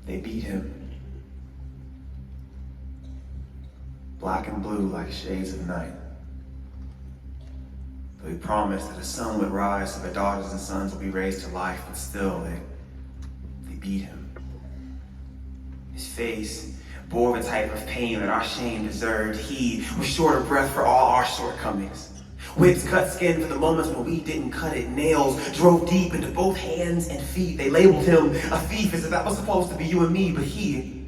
They beat him. Black and blue like shades of night. Though he promised that a sun would rise so their daughters and sons would be raised to life, but still they beat him. His face bore the type of pain that our shame deserved. He was short of breath for all our shortcomings. Whips cut skin for the moments when we didn't cut it. Nails drove deep into both hands and feet. They labeled him a thief as if that was supposed to be you and me, but he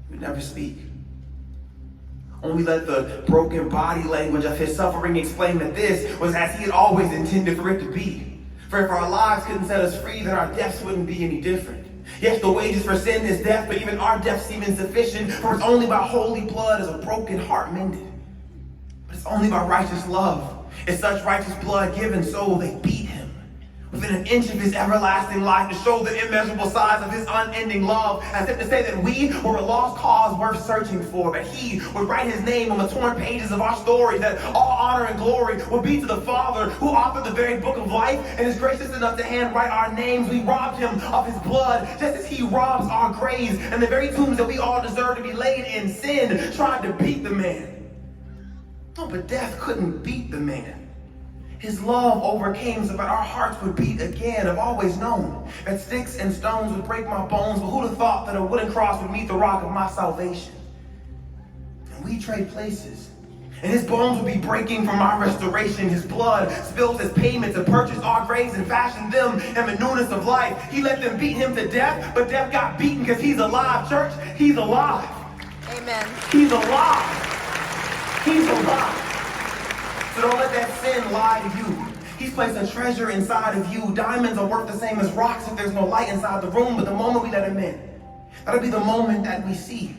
would never speak. Only let the broken body language of his suffering explain that this was as he had always intended for it to be. For if our lives couldn't set us free, then our deaths wouldn't be any different. Yes, the wages for sin is death, but even our deaths seem insufficient, for it's only by holy blood is a broken heart mended. But it's only by righteous love is such righteous blood given, so they beat him within an inch of his everlasting life to show the immeasurable size of his unending love, as if to say that we were a lost cause worth searching for, that he would write his name on the torn pages of our story, that all honor and glory would be to the Father who authored the very book of life and is gracious enough to handwrite our names. We robbed him of his blood just as he robs our graves and the very tombs that we all deserve to be laid in. Sin tried to beat the man. No, but death couldn't beat the man. His love overcame so that our hearts would beat again. I've always known that sticks and stones would break my bones, but who'd have thought that a wooden cross would meet the rock of my salvation? And we trade places, and his bones would be breaking for my restoration. His blood spills as payment to purchase our graves and fashion them in the newness of life. He let them beat him to death, but death got beaten because he's alive. Church, he's alive. Amen. He's alive. He's alive. So don't let that sin lie to you. He's placed a treasure inside of you. Diamonds are worth the same as rocks if there's no light inside the room, but the moment we let him in, that'll be the moment that we see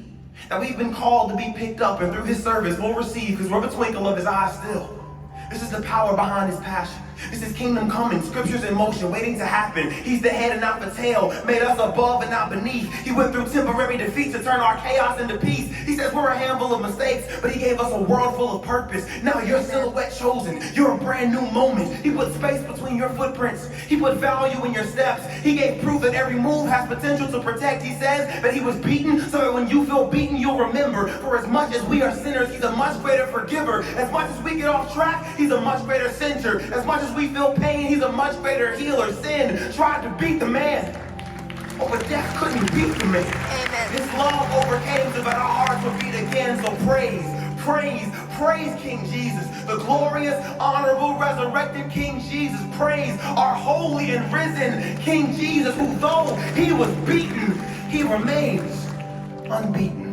that we've been called to be picked up, and through his service we'll receive, because we're the twinkle of his eye still. This is the power behind his passion. This is kingdom coming, scriptures in motion, waiting to happen. He's the head and not the tail, made us above and not beneath. He went through temporary defeat to turn our chaos into peace. He says we're a handful of mistakes, but he gave us a world full of purpose. Now your silhouette chosen, you're a brand new moment. He put space between your footprints. He put value in your steps. He gave proof that every move has potential to protect. He says that he was beaten so that when you feel beaten, you'll remember. For as much as we are sinners, he's a much greater forgiver. As much as we get off track, he's a much greater center. As much as we feel pain, he's a much greater healer. Sin tried to beat the man, but death couldn't beat the man. Amen. His love overcame so that our hearts would beat again. So praise King Jesus, the glorious, honorable, resurrected King Jesus. Praise our holy and risen King Jesus, who though he was beaten, he remains unbeaten.